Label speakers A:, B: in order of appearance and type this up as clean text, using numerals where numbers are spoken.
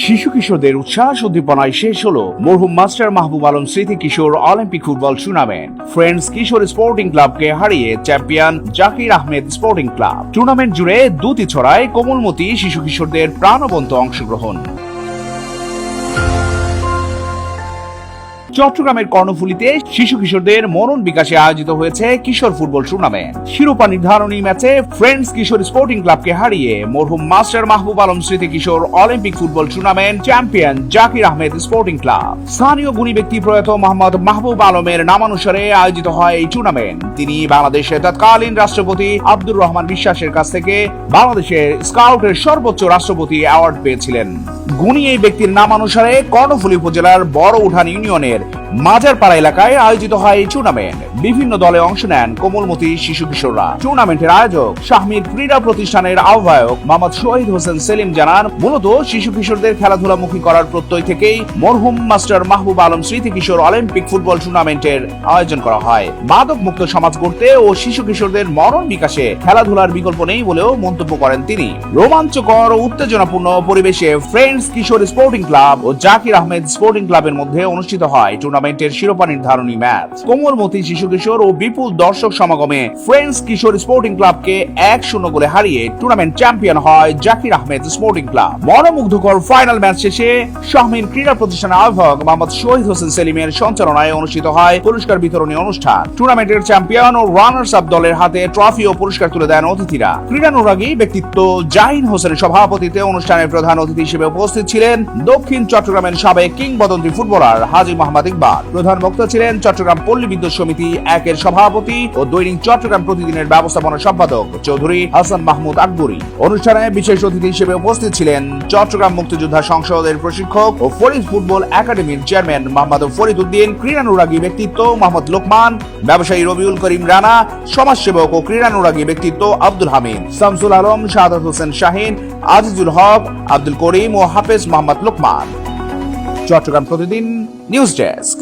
A: শিশু কিশোরদের উচ্ছ্বাস উদ্দীপনায় শেষ হলো মরহুম মাস্টার মাহবুব আলম স্মৃতি কিশোর অলিম্পিক ফুটবল টুর্নামেন্ট। ফ্রেন্ডস কিশোর স্পোর্টিং ক্লাবকে হারিয়ে champion Zakir Ahmed sporting club. Tournament জুড়ে দুটি ছড়ায় কোমলমতি শিশু কিশোরদের প্রাণবন্ত অংশগ্রহণ। চট্টগ্রামের কর্ণফুলীতে শিশু কিশোরদের মনন বিকাশে আয়োজিত হয়েছে কিশোর ফুটবল টুর্নামেন্ট। শিরোপা নির্ধারণী ম্যাচে ফ্রেন্ডস কিশোর স্পোর্টিং ক্লাবকে হারিয়ে মরহুম মাস্টার মাহবুব আলম স্মৃতি কিশোর Olympic football tournament champion Zakir Ahmed sporting club. স্থানীয় গুণী ব্যক্তি প্রয়াত মোহাম্মদ মাহবুব আলমের নামানুসারে আয়োজিত হয় এই টুর্নামেন্ট। তিনি বাংলাদেশের তৎকালীন রাষ্ট্রপতি আব্দুর রহমান বিশ্বাসের কাছ থেকে বাংলাদেশের স্কাউটের সর্বোচ্চ রাষ্ট্রপতি অ্যাওয়ার্ড পেয়েছিলেন। গুণী এই ব্যক্তির নামানুসারে কর্ণফুলী উপজেলার বড় উঠান ইউনিয়নের মাজারপাড়া এলাকায় আয়োজিত হয় এই টুর্নামেন্ট। বিভিন্ন দলে অংশ নেন কোমলমতি শিশু কিশোররা। টুর্নামেন্টের আয়োজক শাহমীর ক্রীড়া প্রতিষ্ঠানের আহ্বায়ক মোহাম্মদ শহীদ হোসেন সেলিম জানান, মূলত শিশু কিশোরদের খেলাধুলামুখী করার প্রত্যয় থেকেই মরহুম মাস্টার মাহবুব আলম স্মৃতি কিশোর অলিম্পিক ফুটবল টুর্নামেন্টের আয়োজন করা হয়। মাদক মুক্ত সমাজ গড়তে ও শিশু কিশোরদের মনন বিকাশে খেলাধুলার বিকল্প নেই বলেও মন্তব্য করেন তিনি। রোমাঞ্চকর ও উত্তেজনাপূর্ণ পরিবেশে ফ্রেন্ডস কিশোর স্পোর্টিং ক্লাব ও জাকির আহমেদ স্পোর্টিং ক্লাবের মধ্যে অনুষ্ঠিত হয় টুর্নামেন্টের শিরোপা নির্ধারণী ম্যাচ। কোমলমতি শিশু কিশোর ও বিপুল দর্শক সমাগমে ফ্রেন্ডস কিশোর স্পোর্টিং ক্লাবকে 1-0 গোলে হারিয়ে টুর্নামেন্ট চ্যাম্পিয়ন হয় জাকির আহমেদ স্পোর্টিং ক্লাব। মনোমুগ্ধকর ফাইনাল ম্যাচ শেষে শাহমীর ক্রীড়া প্রতিষ্ঠানের আহ্বায়ক মোহাম্মদ শহীদ হোসেন সেলিমের সঞ্চালনায় অনুষ্ঠিত হয় পুরস্কার বিতরণী অনুষ্ঠান। টুর্নামেন্টের চ্যাম্পিয়ন ও রানার্স আপ দলের হাতে ট্রফি ও পুরস্কার তুলে দেন অতিথিরা। ক্রীড়ানুরাগী ব্যক্তিত্ব জাহিন হোসেনের সভাপতিত্বে অনুষ্ঠানের প্রধান অতিথি হিসেবে উপস্থিত ছিলেন দক্ষিণ চট্টগ্রামের সাবেক কিংবদন্তি ফুটবলার হাজী মোহাম্মদ ইকবাল। প্রধান বক্তা ছিলেন চট্টগ্রাম পল্লী বিদ্যুৎ সমিতি 1-এর সভাপতি ও দৈনিক চট্টগ্রাম প্রতিদিনের ব্যবস্থাপনা সম্পাদক চৌধুরী হাসান মাহমুদ আকবরী। অনুষ্ঠানে বিশেষ অতিথি হিসেবে উপস্থিত ছিলেন চট্টগ্রাম মুক্তিযোদ্ধা সংসদের প্রশিক্ষক ও ফরিদ ফুটবল একাডেমির চেয়ারম্যান মোহাম্মদ ফরিদ উদ্দিন, ক্রীড়ানুরাগী ব্যক্তিত্ব মোহাম্মদ লোকমান, ব্যবসায়ী রবিউল করিম রানা, সমাজসেবক ও ক্রীড়ানুরাগী ব্যক্তিত্ব আব্দুল হামিদ, শামসুল আলম, শাহাদাত হোসেন শাহিন, আজিজুল হক, আব্দুল করিম ও হাফেজ মোহাম্মদ লোকমান। চট্টগ্রাম প্রতিদিন নিউজ ডেস্ক।